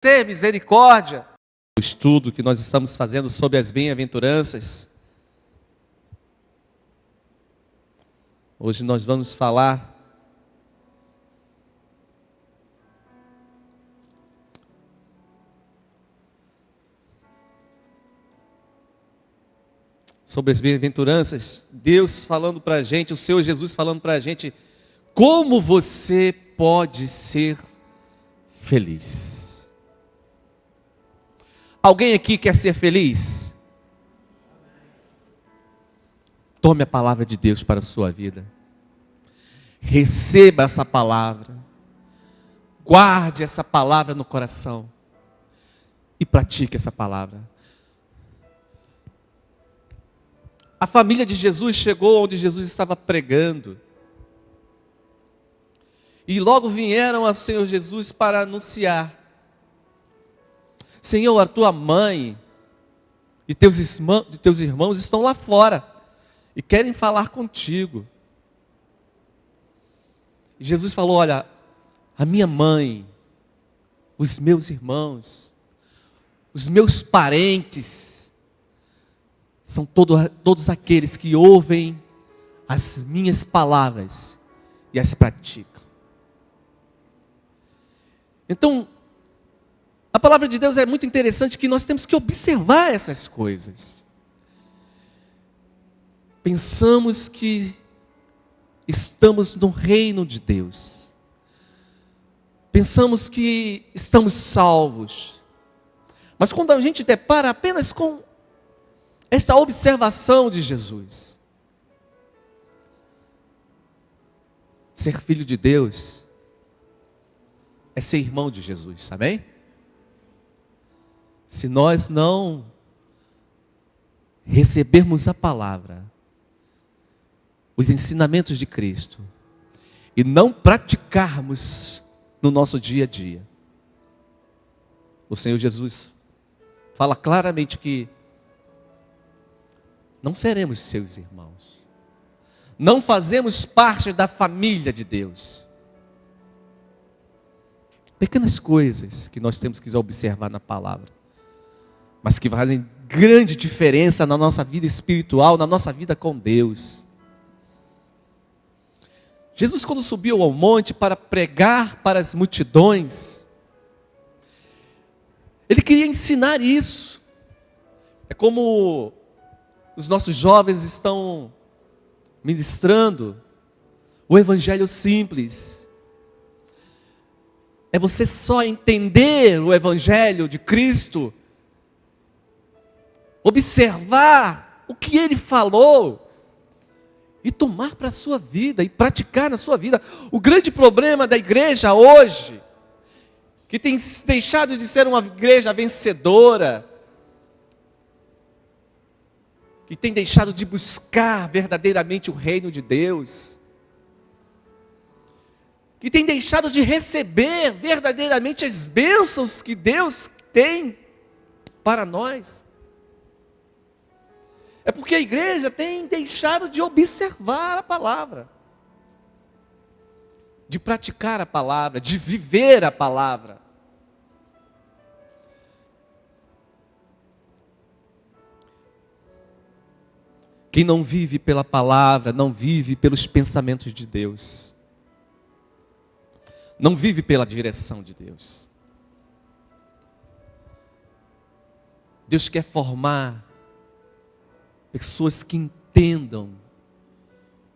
Ter misericórdia. O estudo que nós estamos fazendo sobre as bem-aventuranças. Hoje nós vamos falar sobre as bem-aventuranças. Deus falando para a gente, o Senhor Jesus falando para a gente, como você pode ser feliz. Alguém aqui quer ser feliz? Tome a palavra de Deus para a sua vida. Receba essa palavra. Guarde essa palavra no coração. E pratique essa palavra. A família de Jesus chegou onde Jesus estava pregando. E logo vieram ao Senhor Jesus para anunciar: Senhor, a tua mãe e teus irmãos estão lá fora e querem falar contigo. E Jesus falou: olha, a minha mãe, os meus irmãos, os meus parentes, são todos aqueles que ouvem as minhas palavras e as praticam. Então, a palavra de Deus é muito interessante, que nós temos que observar essas coisas. Pensamos que estamos no reino de Deus. Pensamos que estamos salvos. Mas quando a gente depara apenas com esta observação de Jesus, ser filho de Deus é ser irmão de Jesus, amém? Se nós não recebermos a palavra, os ensinamentos de Cristo, e não praticarmos no nosso dia a dia, o Senhor Jesus fala claramente que não seremos seus irmãos, não fazemos parte da família de Deus. Pequenas coisas que nós temos que observar na palavra, mas que fazem grande diferença na nossa vida espiritual, na nossa vida com Deus. Jesus, quando subiu ao monte para pregar para as multidões, Ele queria ensinar isso. É como os nossos jovens estão ministrando o Evangelho simples. É você só entender o Evangelho de Cristo, observar o que Ele falou e tomar para a sua vida e praticar na sua vida. O grande problema da igreja hoje, que tem deixado de ser uma igreja vencedora, que tem deixado de buscar verdadeiramente o reino de Deus, que tem deixado de receber verdadeiramente as bênçãos que Deus tem para nós, é porque a igreja tem deixado de observar a palavra, de praticar a palavra, de viver a palavra. Quem não vive pela palavra, não vive pelos pensamentos de Deus, não vive pela direção de Deus. Deus quer formar pessoas que entendam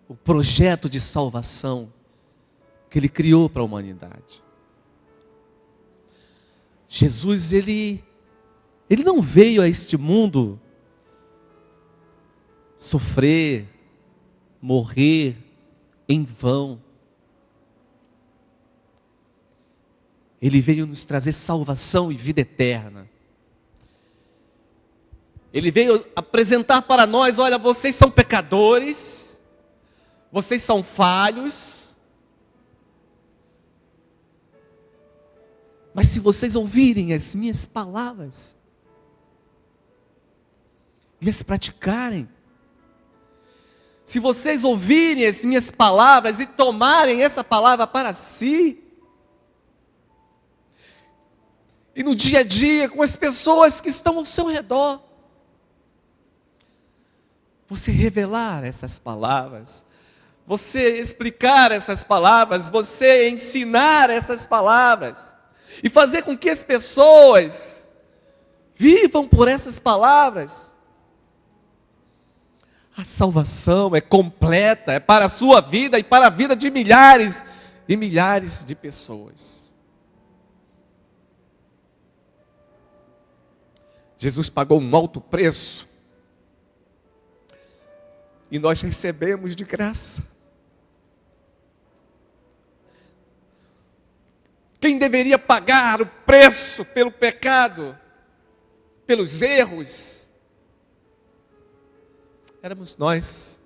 o projeto de salvação que Ele criou para a humanidade. Jesus, Ele não veio a este mundo sofrer, morrer em vão. Ele veio nos trazer salvação e vida eterna. Ele veio apresentar para nós: olha, vocês são pecadores, vocês são falhos, mas se vocês ouvirem as minhas palavras e as praticarem, se vocês ouvirem as minhas palavras e tomarem essa palavra para si, e no dia a dia com as pessoas que estão ao seu redor. Você revelar essas palavras, você explicar essas palavras, você ensinar essas palavras e fazer com que as pessoas vivam por essas palavras. A salvação é completa, é para a sua vida e para a vida de milhares e milhares de pessoas. Jesus pagou um alto preço e nós recebemos de graça. Quem deveria pagar o preço pelo pecado, pelos erros, éramos nós,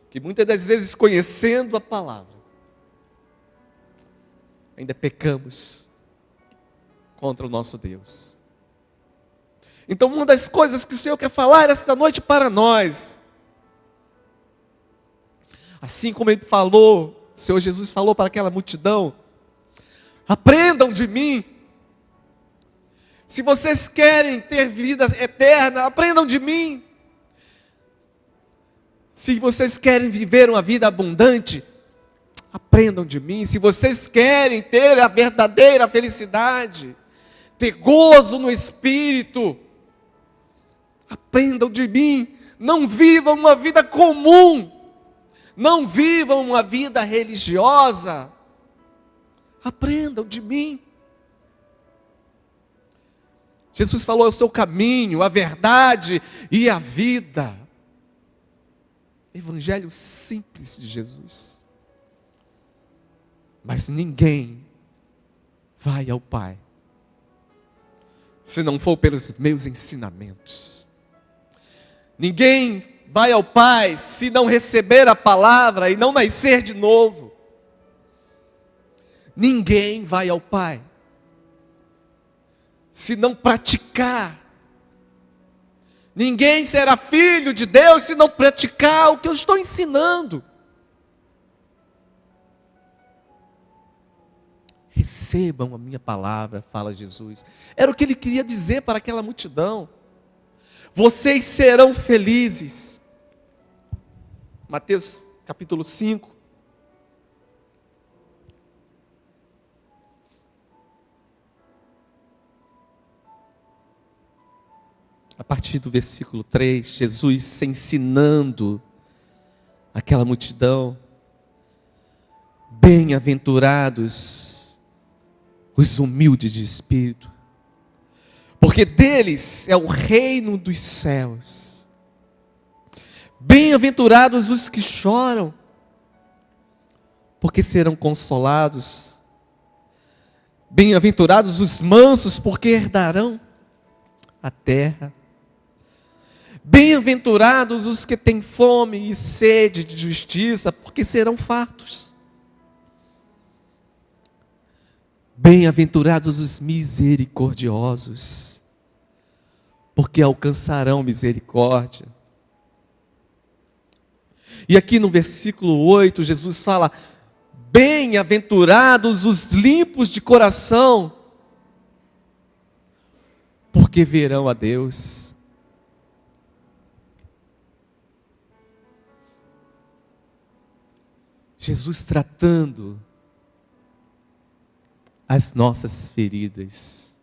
que muitas das vezes, conhecendo a palavra, ainda pecamos contra o nosso Deus. Então, uma das coisas que o Senhor quer falar esta noite para nós, assim como Ele falou, o Senhor Jesus falou para aquela multidão: aprendam de mim. Se vocês querem ter vida eterna, aprendam de mim. Se vocês querem viver uma vida abundante, aprendam de mim. Se vocês querem ter a verdadeira felicidade, ter gozo no Espírito, aprendam de mim. Não vivam uma vida comum, não vivam uma vida religiosa, aprendam de mim. Jesus falou: eu sou o caminho, a verdade e a vida. Evangelho simples de Jesus. Mas ninguém vai ao Pai se não for pelos meus ensinamentos. Ninguém vai ao Pai se não receber a palavra e não nascer de novo. Ninguém vai ao Pai se não praticar. Ninguém será filho de Deus se não praticar o que eu estou ensinando. Recebam a minha palavra, fala Jesus. Era o que ele queria dizer para aquela multidão. Vocês serão felizes. Mateus capítulo 5. A partir do versículo 3, Jesus se ensinando aquela multidão: bem-aventurados os humildes de espírito, porque deles é o reino dos céus. Bem-aventurados os que choram, porque serão consolados. Bem-aventurados os mansos, porque herdarão a terra. Bem-aventurados os que têm fome e sede de justiça, porque serão fartos. Bem-aventurados os misericordiosos, porque alcançarão misericórdia. E aqui no versículo 8, Jesus fala: bem-aventurados os limpos de coração, porque verão a Deus. Jesus tratando as nossas feridas,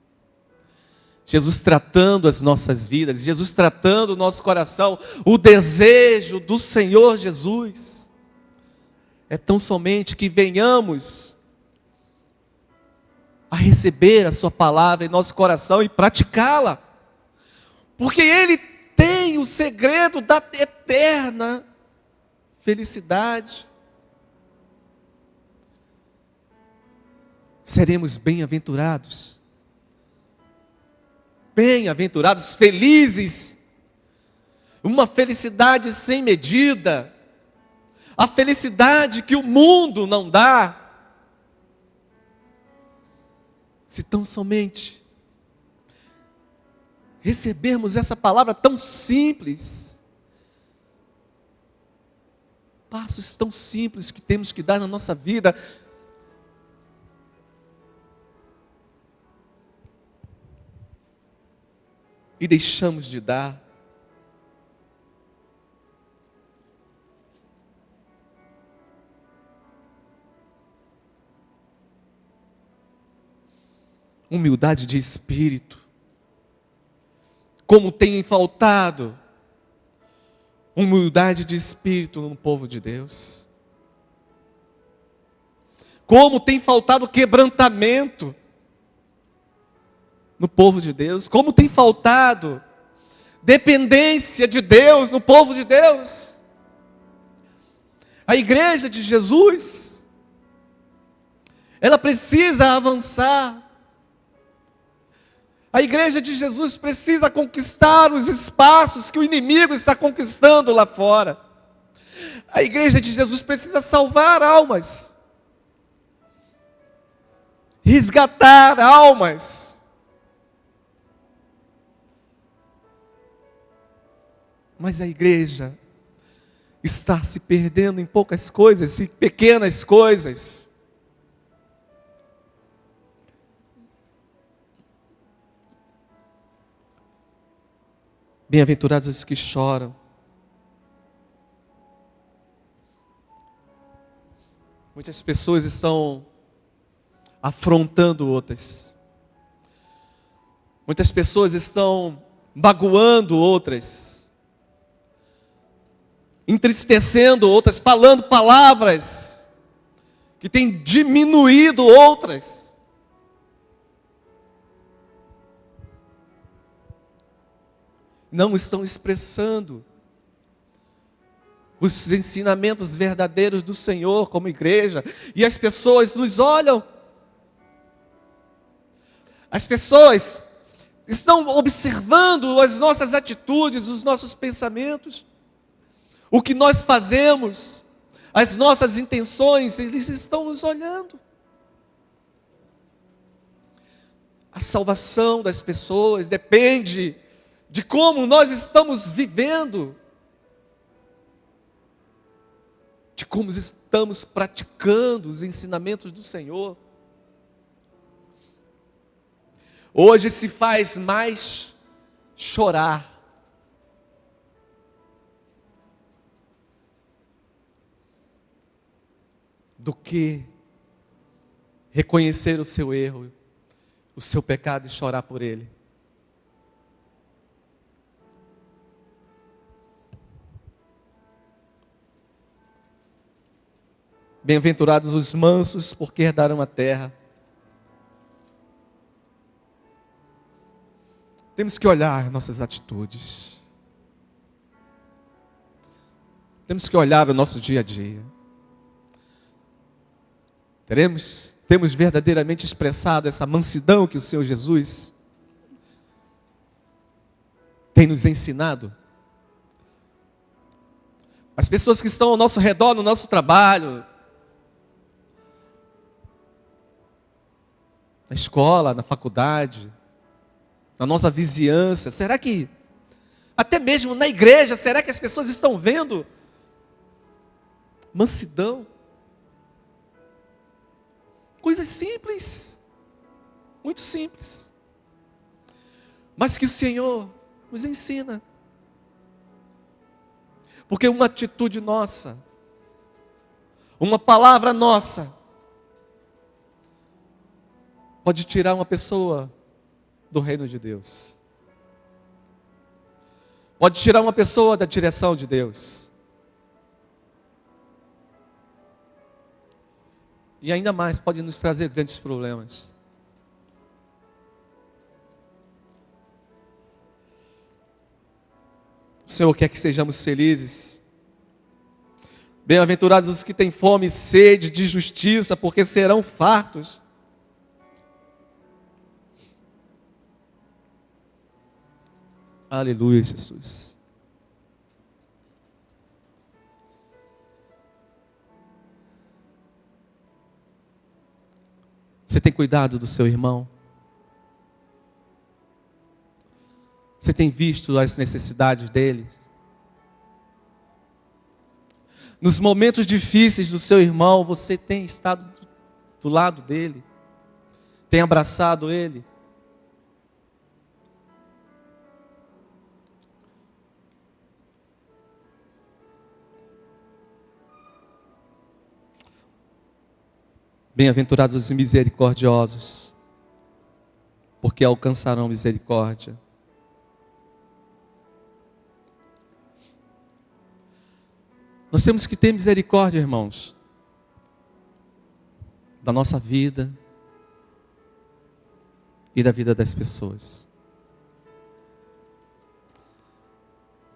Jesus tratando as nossas vidas, Jesus tratando o nosso coração. O desejo do Senhor Jesus é tão somente que venhamos a receber a sua palavra em nosso coração e praticá-la, porque Ele tem o segredo da eterna felicidade. Seremos bem-aventurados, bem-aventurados, felizes, uma felicidade sem medida, a felicidade que o mundo não dá, se tão somente recebermos essa palavra tão simples, passos tão simples que temos que dar na nossa vida. e deixamos de dar. Humildade de espírito. Como tem faltado humildade de espírito no povo de Deus. Como tem faltado quebrantamento no povo de Deus. Como tem faltado dependência de Deus no povo de Deus. A igreja de Jesus, ela precisa avançar. A igreja de Jesus precisa conquistar os espaços que o inimigo está conquistando lá fora. A igreja de Jesus precisa salvar almas, resgatar almas. Mas a igreja está se perdendo em poucas coisas, em pequenas coisas. Bem-aventurados os que choram. Muitas pessoas estão afrontando outras. Muitas pessoas estão magoando outras. Entristecendo outras, falando palavras que têm diminuído outras. Não estão expressando os ensinamentos verdadeiros do Senhor como igreja, e as pessoas nos olham, as pessoas estão observando as nossas atitudes, os nossos pensamentos, o que nós fazemos, as nossas intenções, eles estão nos olhando. A salvação das pessoas depende de como nós estamos vivendo, de como estamos praticando os ensinamentos do Senhor. Hoje se faz mais chorar do que reconhecer o seu erro, o seu pecado e chorar por ele. Bem-aventurados os mansos, porque herdarão a terra. Temos que olhar nossas atitudes. Temos que olhar o nosso dia a dia. Temos verdadeiramente expressado essa mansidão que o Senhor Jesus tem nos ensinado? As pessoas que estão ao nosso redor, no nosso trabalho, na escola, na faculdade, na nossa vizinhança, será que, até mesmo na igreja, será que as pessoas estão vendo mansidão? Coisas simples, muito simples, mas que o Senhor nos ensina. Porque uma atitude nossa, uma palavra nossa, pode tirar uma pessoa do reino de Deus. Pode tirar uma pessoa da direção de Deus. E ainda mais, pode nos trazer grandes problemas. O Senhor quer que sejamos felizes. Bem-aventurados os que têm fome e sede de justiça, porque serão fartos. Aleluia, Jesus. Você tem cuidado do seu irmão? Você tem visto as necessidades dele? Nos momentos difíceis do seu irmão, você tem estado do lado dele? Tem abraçado ele? Bem-aventurados os misericordiosos, porque alcançarão misericórdia. Nós temos que ter misericórdia, irmãos, da nossa vida e da vida das pessoas.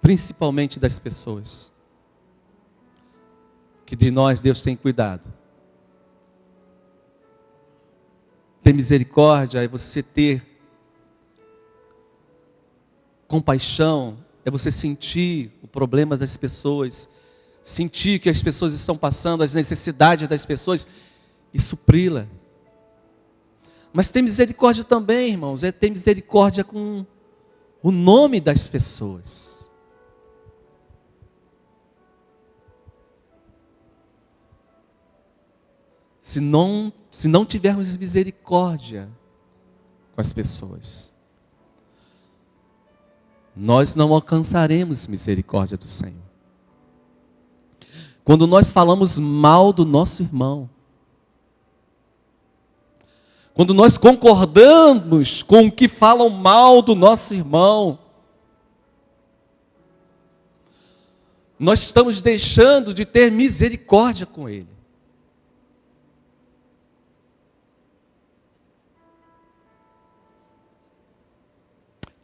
Principalmente das pessoas. Que de nós Deus tem cuidado. Ter misericórdia é você ter compaixão, é você sentir o problema das pessoas, sentir que as pessoas estão passando, as necessidades das pessoas e supri-la. Mas ter misericórdia também, irmãos, é ter misericórdia com o nome das pessoas. Se não tivermos misericórdia com as pessoas, nós não alcançaremos misericórdia do Senhor. Quando nós falamos mal do nosso irmão, quando nós concordamos com o que falam mal do nosso irmão, nós estamos deixando de ter misericórdia com ele.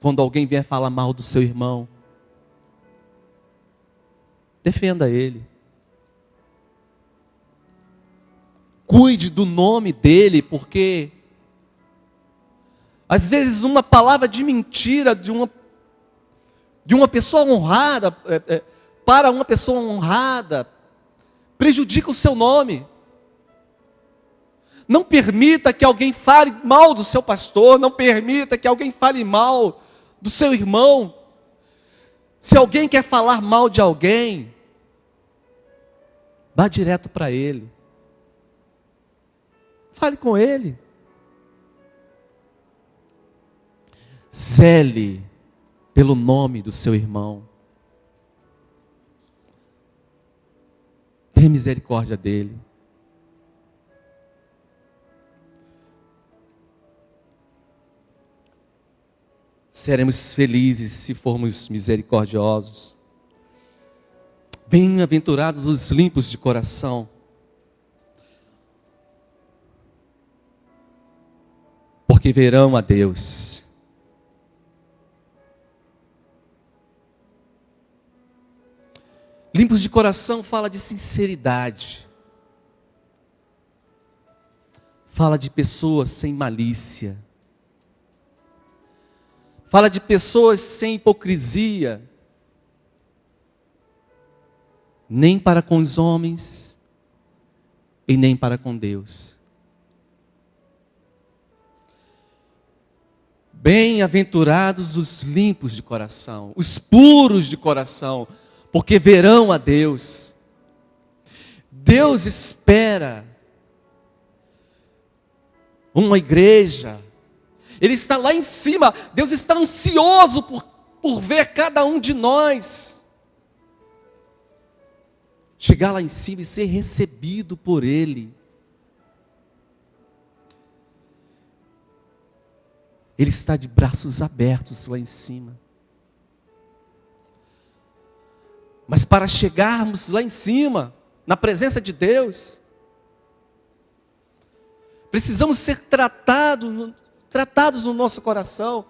Quando alguém vier falar mal do seu irmão, defenda ele. Cuide do nome dele, porque às vezes uma palavra de mentira de uma pessoa honrada, para uma pessoa honrada, prejudica o seu nome. Não permita que alguém fale mal do seu pastor, não permita que alguém fale mal do seu irmão. Se alguém quer falar mal de alguém, vá direto para ele. Fale com ele. Zele pelo nome do seu irmão. Tenha misericórdia dele. Seremos felizes se formos misericordiosos. Bem-aventurados os limpos de coração, porque verão a Deus. Limpos de coração fala de sinceridade, fala de pessoas sem malícia, fala de pessoas sem hipocrisia, nem para com os homens e nem para com Deus. Bem-aventurados os limpos de coração, os puros de coração, porque verão a Deus. Deus espera uma igreja. Ele está lá em cima. Deus está ansioso por ver cada um de nós chegar lá em cima e ser recebido por Ele. Ele está de braços abertos lá em cima. Mas para chegarmos lá em cima, na presença de Deus, precisamos ser tratados no nosso coração.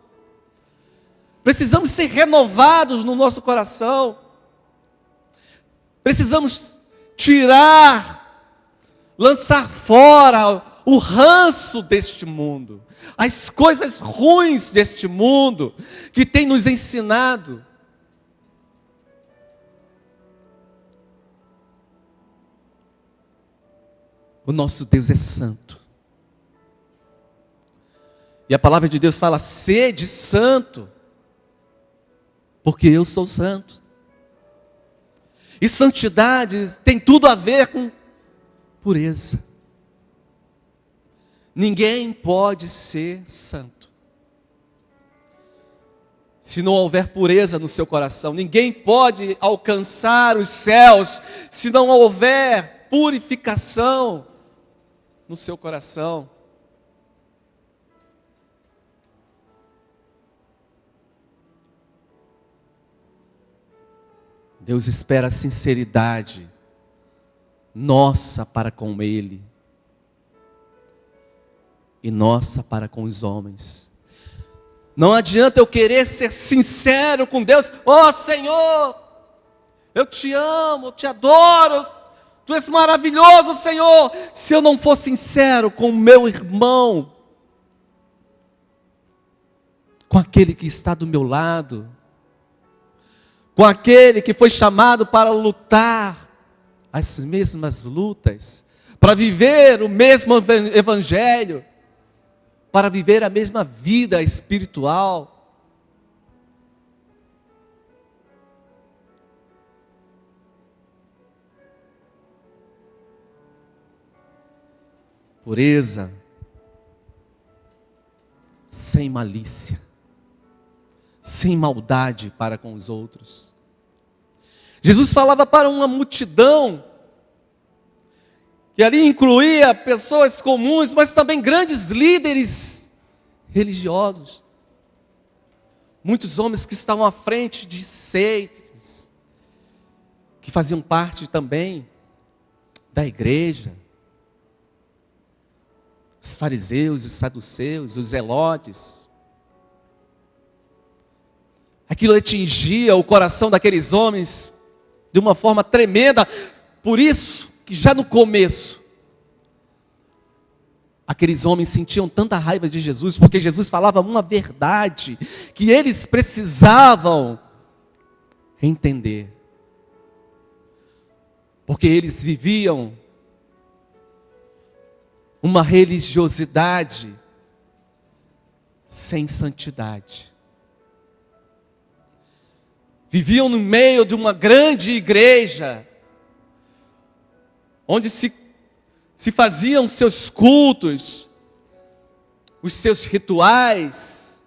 Precisamos ser renovados no nosso coração. Precisamos lançar fora o ranço deste mundo, as coisas ruins deste mundo que tem nos ensinado. O nosso Deus é santo. E a palavra de Deus fala: sede santo, porque eu sou santo. E santidade tem tudo a ver com pureza. Ninguém pode ser santo se não houver pureza no seu coração. Ninguém pode alcançar os céus se não houver purificação no seu coração. Deus espera a sinceridade nossa para com Ele e nossa para com os homens. Não adianta eu querer ser sincero com Deus. Oh Senhor, eu te amo, eu te adoro, Tu és maravilhoso, Senhor. Se eu não for sincero com o meu irmão, com aquele que está do meu lado, com aquele que foi chamado para lutar as mesmas lutas, para viver o mesmo evangelho, para viver a mesma vida espiritual. Pureza, sem malícia, sem maldade para com os outros. Jesus falava para uma multidão, que ali incluía pessoas comuns, mas também grandes líderes religiosos. Muitos homens que estavam à frente de seitas, que faziam parte também da igreja. Os fariseus, os saduceus, os zelotes. Aquilo atingia o coração daqueles homens de uma forma tremenda. Por isso que já no começo, aqueles homens sentiam tanta raiva de Jesus, porque Jesus falava uma verdade que eles precisavam entender. Porque eles viviam uma religiosidade sem santidade. Viviam no meio de uma grande igreja, onde se faziam seus cultos, os seus rituais,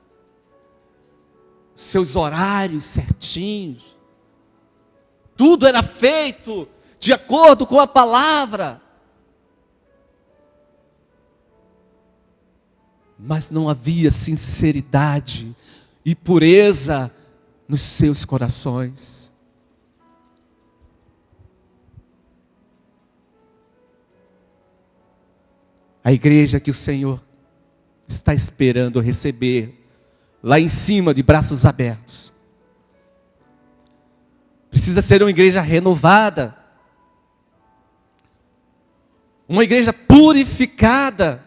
os seus horários certinhos. Tudo era feito de acordo com a palavra. Mas não havia sinceridade e pureza nos seus corações. A igreja que o Senhor está esperando receber, lá em cima, de braços abertos, precisa ser uma igreja renovada, uma igreja purificada,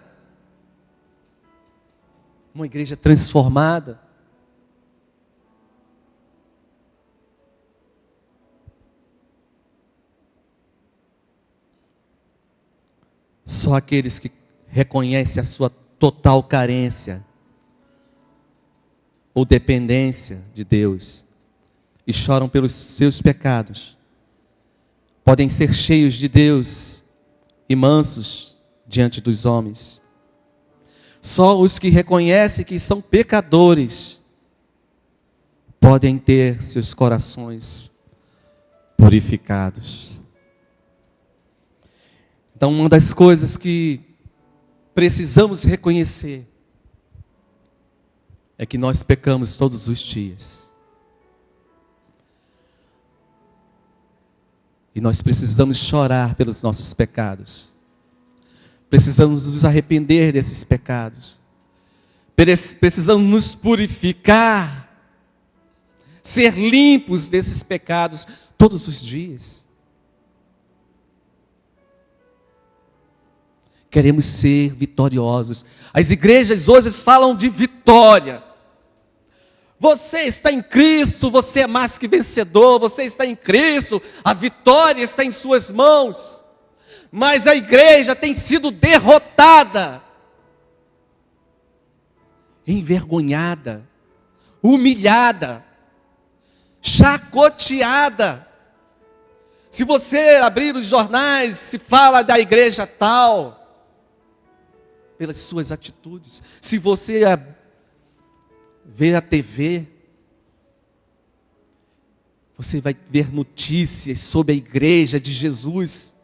uma igreja transformada. Só aqueles que reconhecem a sua total carência ou dependência de Deus e choram pelos seus pecados, podem ser cheios de Deus e mansos diante dos homens. Só os que reconhecem que são pecadores podem ter seus corações purificados. Então, uma das coisas que precisamos reconhecer é que nós pecamos todos os dias. E nós precisamos chorar pelos nossos pecados. Precisamos nos arrepender desses pecados. Precisamos nos purificar, ser limpos desses pecados todos os dias. Queremos ser vitoriosos. As igrejas hoje falam de vitória. Você está em Cristo, você é mais que vencedor, você está em Cristo, a vitória está em suas mãos. Mas a igreja tem sido derrotada, envergonhada, humilhada, chacoteada. Se você abrir os jornais, se fala da igreja tal, pelas suas atitudes. Se você ver a TV, você vai ver notícias sobre a igreja de Jesus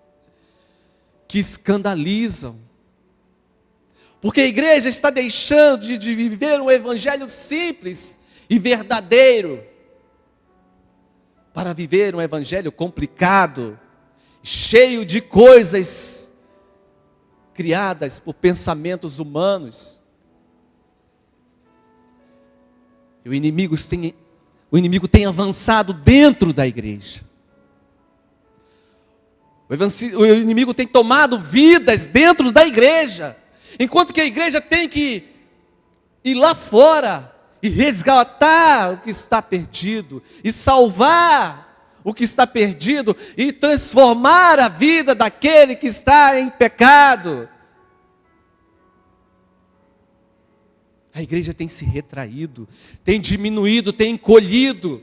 que escandalizam, Porque a igreja está deixando de viver um evangelho simples e verdadeiro, para viver um evangelho complicado, cheio de coisas criadas por pensamentos humanos. E o inimigo tem avançado dentro da igreja. O inimigo tem tomado vidas dentro da igreja, enquanto que a igreja tem que ir lá fora e resgatar o que está perdido, e salvar o que está perdido, e transformar a vida daquele que está em pecado. A igreja tem se retraído, tem diminuído, tem encolhido,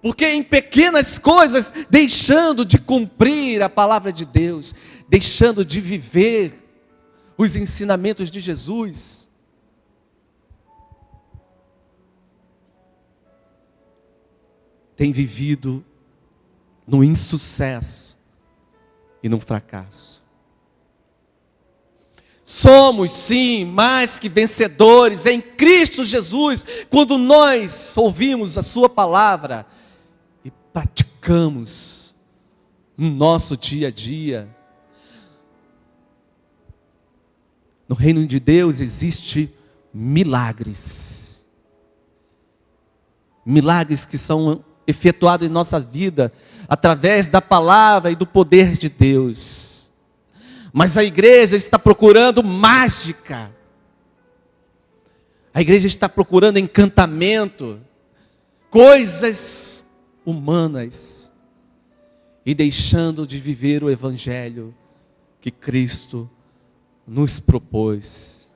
porque em pequenas coisas, deixando de cumprir a palavra de Deus, deixando de viver os ensinamentos de Jesus. Tem vivido no insucesso e no fracasso. Somos sim mais que vencedores em Cristo Jesus, quando nós ouvimos a sua palavra e praticamos no nosso dia a dia. No reino de Deus existe milagres. Milagres que são efetuados em nossa vida através da palavra e do poder de Deus. Mas a igreja está procurando mágica. A igreja está procurando encantamento, coisas humanas, e deixando de viver o evangelho que Cristo nos propôs.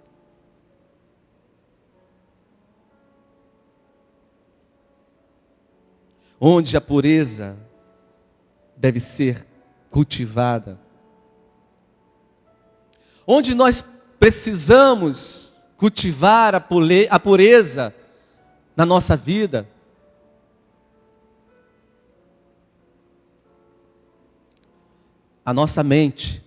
Onde a pureza deve ser cultivada, onde nós precisamos cultivar a pureza na nossa vida, a nossa mente,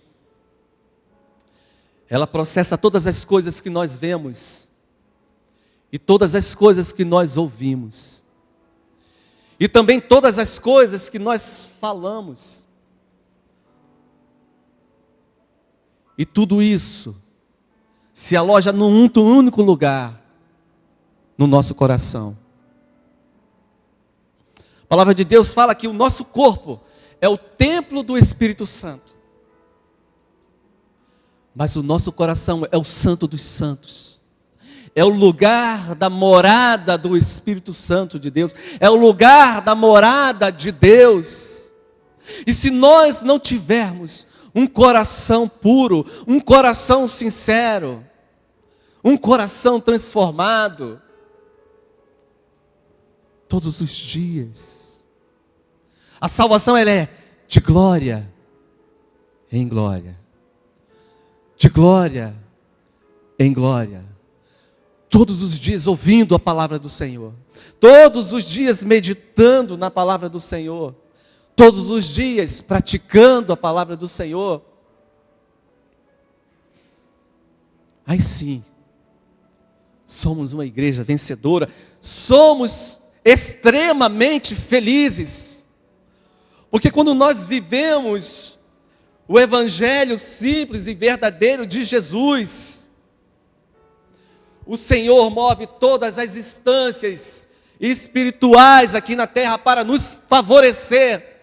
ela processa todas as coisas que nós vemos e todas as coisas que nós ouvimos, e também todas as coisas que nós falamos. E tudo isso se aloja num único lugar, no nosso coração. A palavra de Deus fala que o nosso corpo é o templo do Espírito Santo. Mas o nosso coração é o santo dos santos. É o lugar da morada do Espírito Santo de Deus. É o lugar da morada de Deus. E se nós não tivermos um coração puro, um coração sincero, um coração transformado, todos os dias, a salvação ela é de glória em glória, de glória em glória, todos os dias ouvindo a palavra do Senhor, todos os dias meditando na palavra do Senhor, todos os dias praticando a palavra do Senhor. Aí sim, somos uma igreja vencedora, somos extremamente felizes, porque quando nós vivemos o evangelho simples e verdadeiro de Jesus, o Senhor move todas as instâncias espirituais aqui na terra para nos favorecer,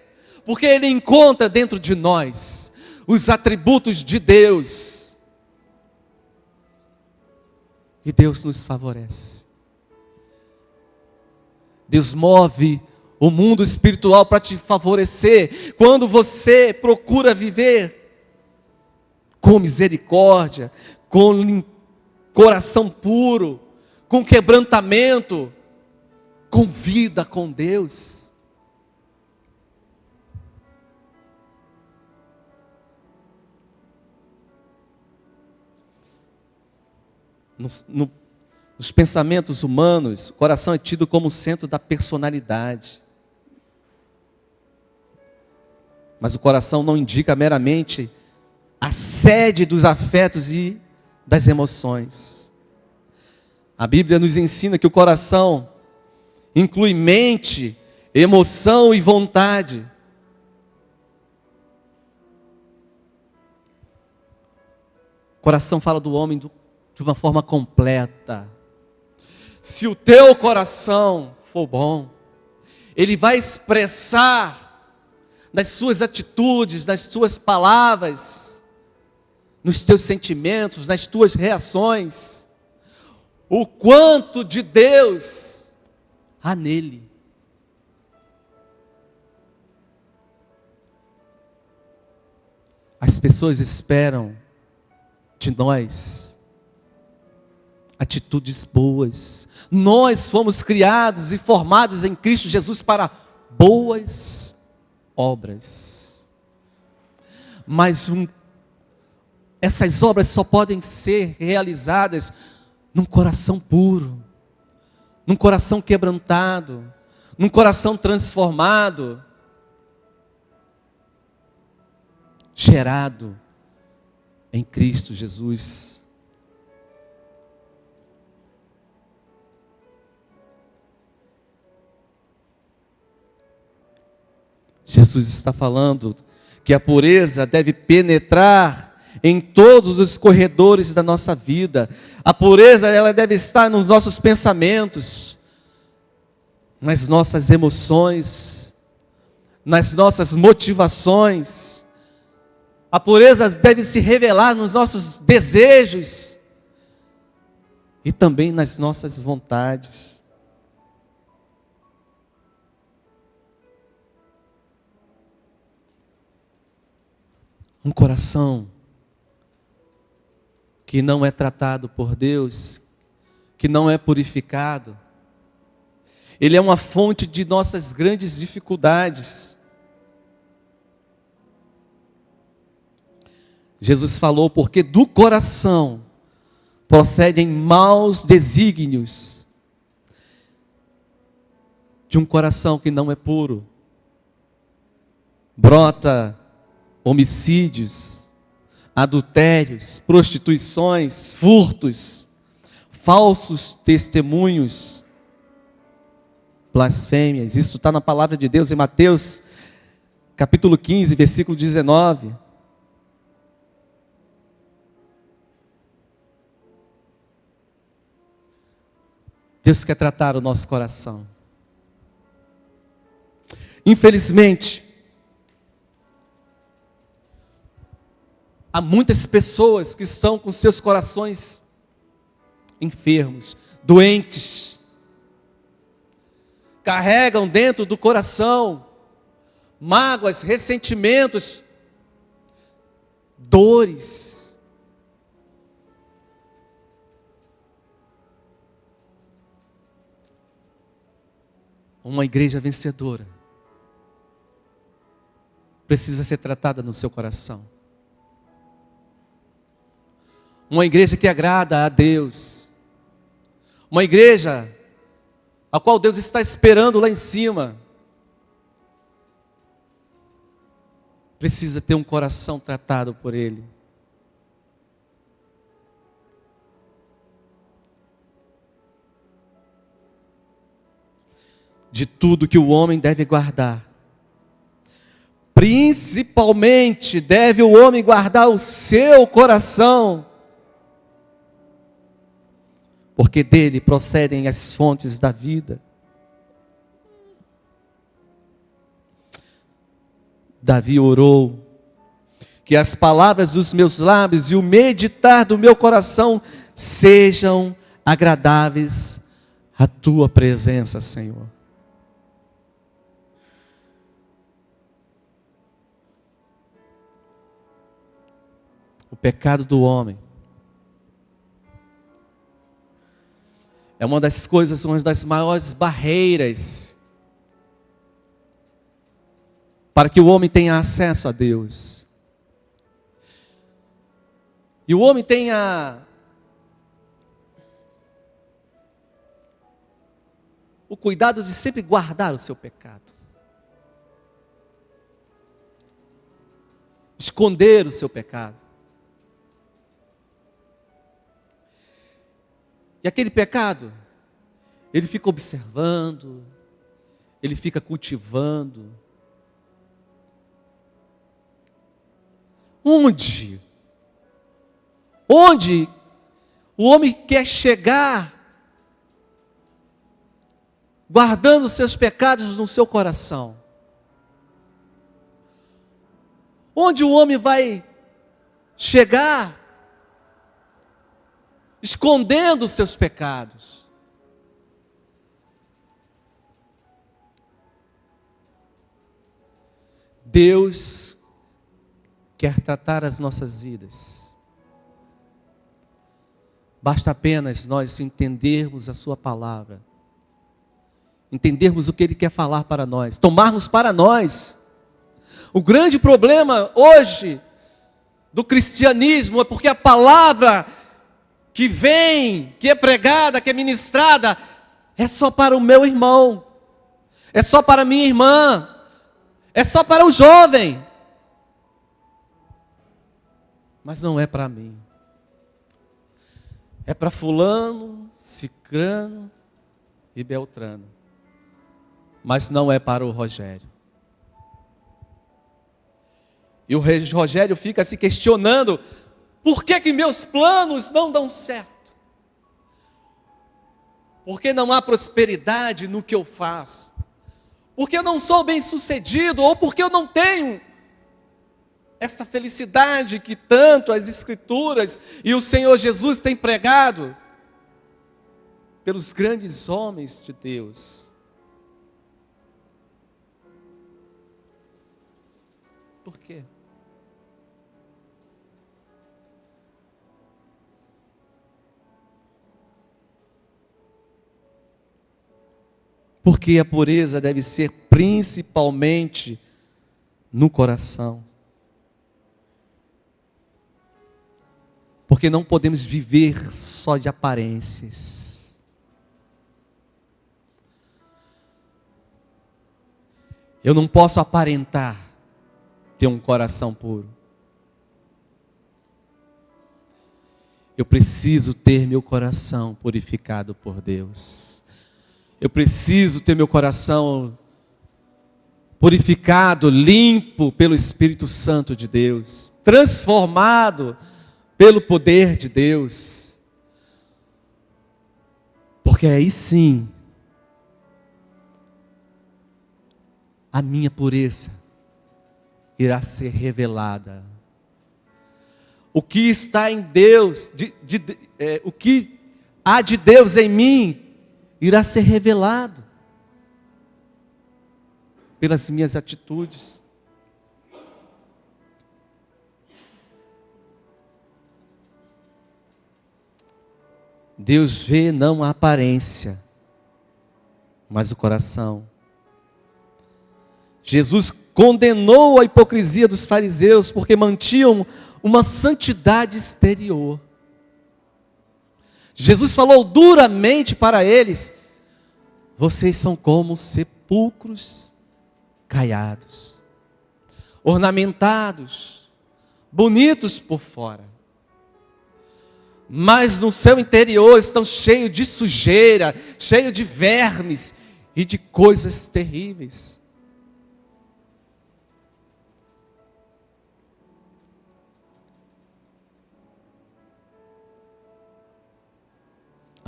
porque Ele encontra dentro de nós os atributos de Deus, e Deus nos favorece. Deus move o mundo espiritual para te favorecer, quando você procura viver com misericórdia, com coração puro, com quebrantamento, com vida com Deus. Nos pensamentos humanos, o coração é tido como centro da personalidade. Mas o coração não indica meramente a sede dos afetos e das emoções. A Bíblia nos ensina que o coração inclui mente, emoção e vontade. O coração fala do homem de uma forma completa. Se o teu coração for bom, ele vai expressar nas suas atitudes, nas suas palavras, nos teus sentimentos, nas tuas reações, o quanto de Deus há nele. As pessoas esperam de nós atitudes boas. Nós fomos criados e formados em Cristo Jesus para boas obras. Mas essas obras só podem ser realizadas num coração puro, num coração quebrantado, num coração transformado, gerado em Cristo Jesus. Jesus está falando que a pureza deve penetrar em todos os corredores da nossa vida. A pureza, ela deve estar nos nossos pensamentos, nas nossas emoções, nas nossas motivações. A pureza deve se revelar nos nossos desejos e também nas nossas vontades. Um coração que não é tratado por Deus, que não é purificado, ele é uma fonte de nossas grandes dificuldades. Jesus falou, porque do coração procedem maus desígnios. De um coração que não é puro, brota homicídios, adultérios, prostituições, furtos, falsos testemunhos, blasfêmias. Isso está na palavra de Deus em Mateus, capítulo 15, versículo 19. Deus quer tratar o nosso coração. Infelizmente, há muitas pessoas que estão com seus corações enfermos, doentes, carregam dentro do coração mágoas, ressentimentos, dores. Uma igreja vencedora precisa ser tratada no seu coração. Uma igreja que agrada a Deus. Uma igreja a qual Deus está esperando lá em cima. Precisa ter um coração tratado por Ele. De tudo que o homem deve guardar, principalmente deve o homem guardar o seu coração, porque dele procedem as fontes da vida. Davi orou, que as palavras dos meus lábios e o meditar do meu coração sejam agradáveis à tua presença, Senhor. O pecado do homem é uma das coisas, uma das maiores barreiras para que o homem tenha acesso a Deus. E o homem tenha o cuidado de sempre guardar o seu pecado, esconder o seu pecado. E aquele pecado, ele fica observando, ele fica cultivando. Onde o homem quer chegar guardando os seus pecados no seu coração? Onde o homem vai chegar escondendo os seus pecados? Deus quer tratar as nossas vidas. Basta apenas nós entendermos a sua palavra, entendermos o que Ele quer falar para nós, tomarmos para nós. O grande problema hoje do cristianismo é porque a palavra que vem, que é pregada, que é ministrada, é só para o meu irmão, é só para a minha irmã, é só para o jovem, mas não é para mim. É para fulano, cicrano e beltrano, mas não é para o Rogério. E o Rogério fica se questionando: por que meus planos não dão certo? Por que não há prosperidade no que eu faço? Por que eu não sou bem sucedido? Ou porque eu não tenho essa felicidade que tanto as Escrituras e o Senhor Jesus têm pregado pelos grandes homens de Deus? Por quê? Porque a pureza deve ser principalmente no coração. Porque não podemos viver só de aparências. Eu não posso aparentar ter um coração puro. Eu preciso ter meu coração purificado por Deus. Eu preciso ter meu coração purificado, limpo pelo Espírito Santo de Deus, transformado pelo poder de Deus. Porque aí sim, a minha pureza irá ser revelada. O que está em Deus, o que há de Deus em mim, irá ser revelado pelas minhas atitudes. Deus vê não a aparência, mas o coração. Jesus condenou a hipocrisia dos fariseus porque mantinham uma santidade exterior. Jesus falou duramente para eles: vocês são como sepulcros caiados, ornamentados, bonitos por fora, mas no seu interior estão cheios de sujeira, cheios de vermes e de coisas terríveis.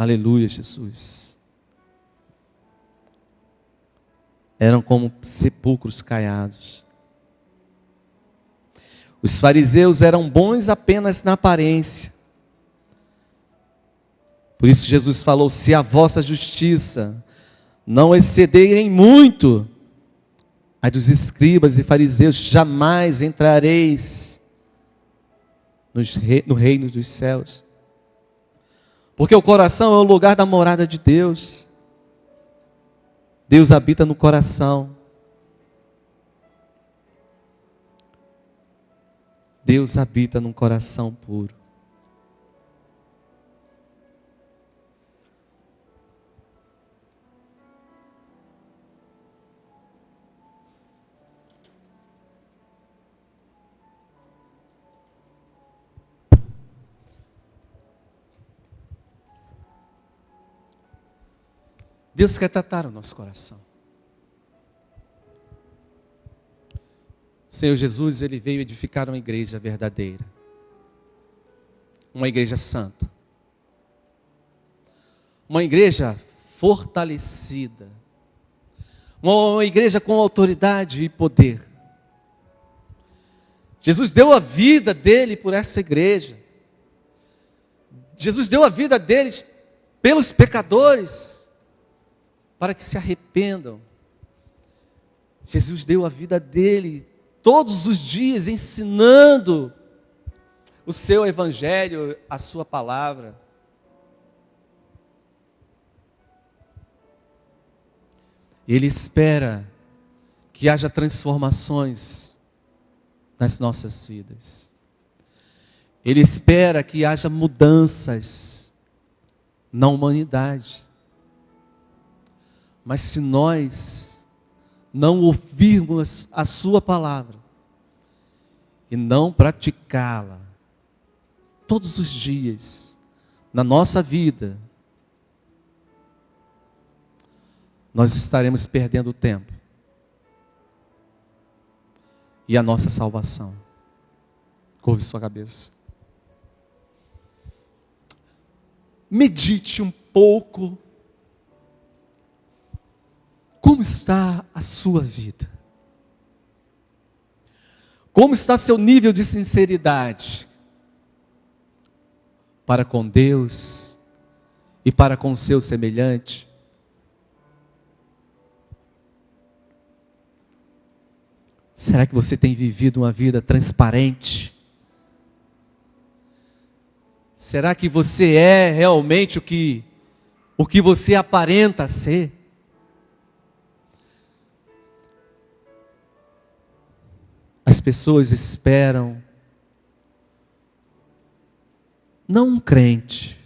Aleluia, Jesus. Eram como sepulcros caiados. Os fariseus eram bons apenas na aparência. Por isso Jesus falou: se a vossa justiça não excederem muito a dos escribas e fariseus, jamais entrareis no reino dos céus. Porque o coração é o lugar da morada de Deus. Deus habita no coração. Deus habita num coração puro. Deus quer tratar o nosso coração. O Senhor Jesus, Ele veio edificar uma igreja verdadeira. Uma igreja santa. Uma igreja fortalecida. Uma igreja com autoridade e poder. Jesus deu a vida dele por essa igreja. Jesus deu a vida deles pelos pecadores, para que se arrependam. Jesus deu a vida dele todos os dias ensinando o seu evangelho, a sua palavra. Ele espera que haja transformações nas nossas vidas. Ele espera que haja mudanças na humanidade. Mas se nós não ouvirmos a sua palavra e não praticá-la todos os dias na nossa vida, nós estaremos perdendo o tempo e a nossa salvação. Curve sua cabeça. Medite um pouco. Como está a sua vida? Como está seu nível de sinceridade para com Deus e para com o seu semelhante? Será que você tem vivido uma vida transparente? Será que você é realmente o que você aparenta ser? As pessoas esperam, não um crente,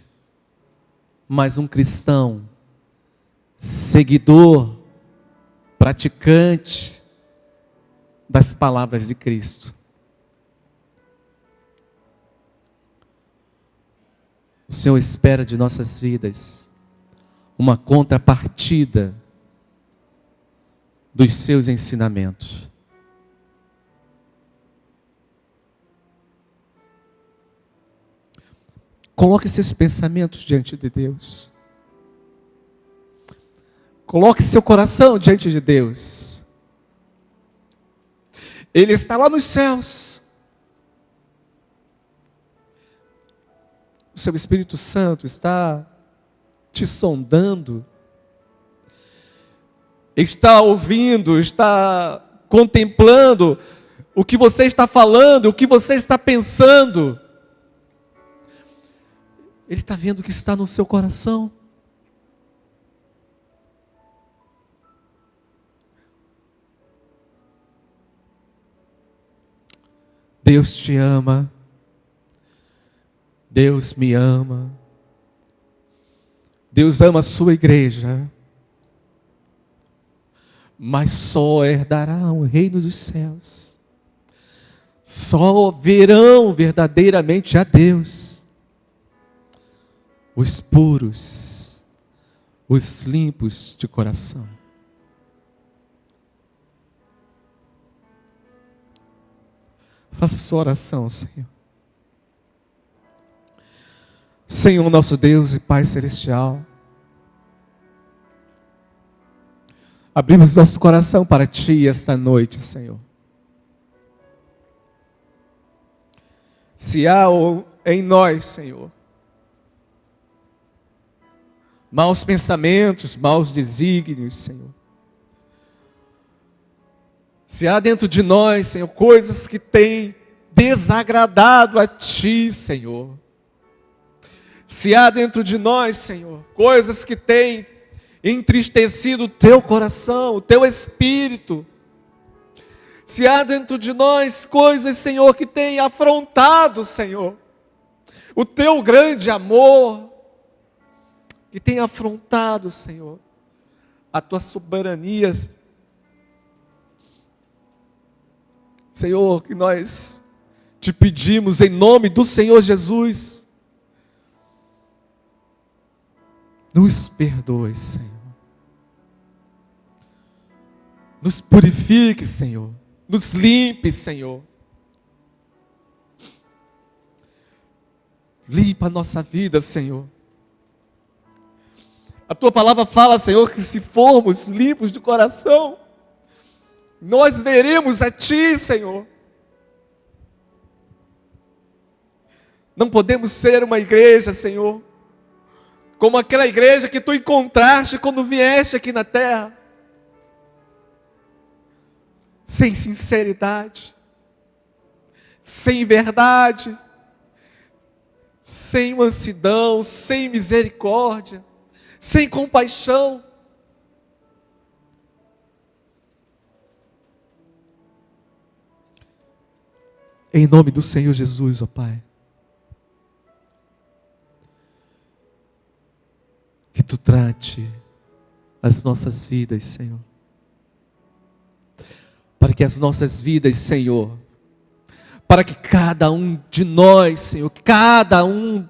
mas um cristão, seguidor, praticante das palavras de Cristo. O Senhor espera de nossas vidas uma contrapartida dos seus ensinamentos. Coloque seus pensamentos diante de Deus. Coloque seu coração diante de Deus. Ele está lá nos céus. O seu Espírito Santo está te sondando. Está ouvindo, está contemplando o que você está falando, o que você está pensando. Ele está vendo o que está no seu coração. Deus te ama. Deus me ama. Deus ama a sua igreja. Mas só herdarão o reino dos céus. Só verão verdadeiramente a Deus os puros, os limpos de coração. Faça sua oração, Senhor. Senhor, nosso Deus e Pai Celestial, abrimos nosso coração para Ti esta noite, Senhor. Se há em nós, Senhor, maus pensamentos, maus desígnios, Senhor. Se há dentro de nós, Senhor, coisas que têm desagradado a Ti, Senhor. Se há dentro de nós, Senhor, coisas que têm entristecido o Teu coração, o Teu espírito. Se há dentro de nós coisas, Senhor, que têm afrontado, Senhor, o Teu grande amor, que tem afrontado, Senhor, a Tua soberania, Senhor, que nós Te pedimos em nome do Senhor Jesus, nos perdoe, Senhor. Nos purifique, Senhor. Nos limpe, Senhor. Limpa a nossa vida, Senhor. A tua palavra fala, Senhor, que se formos limpos de coração, nós veremos a ti, Senhor. Não podemos ser uma igreja, Senhor, como aquela igreja que tu encontraste quando vieste aqui na terra, sem sinceridade, sem verdade, sem mansidão, sem misericórdia, sem compaixão. Em nome do Senhor Jesus, ó Pai, que Tu trate as nossas vidas, Senhor, para que as nossas vidas, Senhor, para que cada um de nós, Senhor, cada um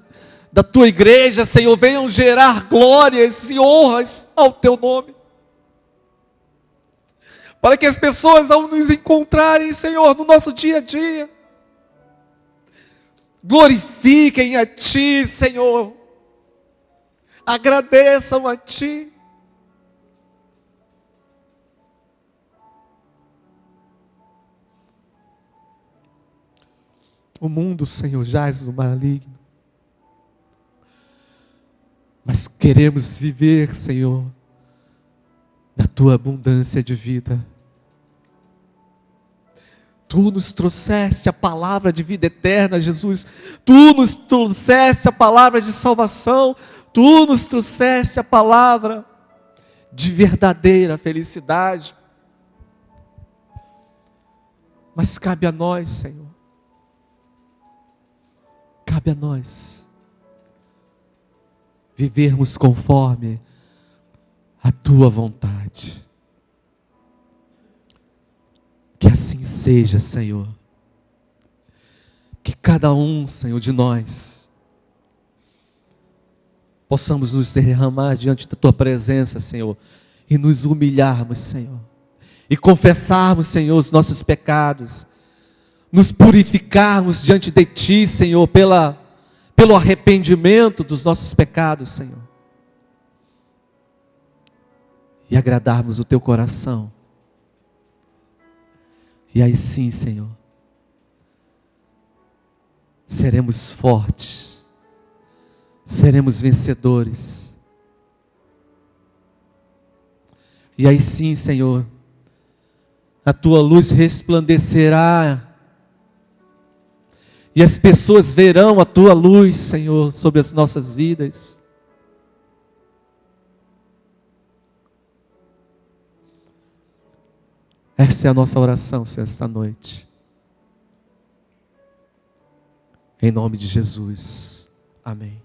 da Tua igreja, Senhor, venham gerar glórias e honras ao Teu nome, para que as pessoas, ao nos encontrarem, Senhor, no nosso dia a dia, glorifiquem a Ti, Senhor, agradeçam a Ti. O mundo, Senhor, jaz no maligno, mas queremos viver, Senhor, na Tua abundância de vida. Tu nos trouxeste a palavra de vida eterna, Jesus. Tu nos trouxeste a palavra de salvação. Tu nos trouxeste a palavra de verdadeira felicidade. Mas cabe a nós, Senhor. Cabe a nós vivermos conforme a Tua vontade. Que assim seja, Senhor. Que cada um, Senhor, de nós possamos nos derramar diante da Tua presença, Senhor, e nos humilharmos, Senhor, e confessarmos, Senhor, os nossos pecados, nos purificarmos diante de Ti, Senhor, pelo arrependimento dos nossos pecados, Senhor, e agradarmos o Teu coração. E aí sim, Senhor, seremos fortes, seremos vencedores. E aí sim, Senhor, a Tua luz resplandecerá, e as pessoas verão a Tua luz, Senhor, sobre as nossas vidas. Essa é a nossa oração, Senhor, esta noite. Em nome de Jesus. Amém.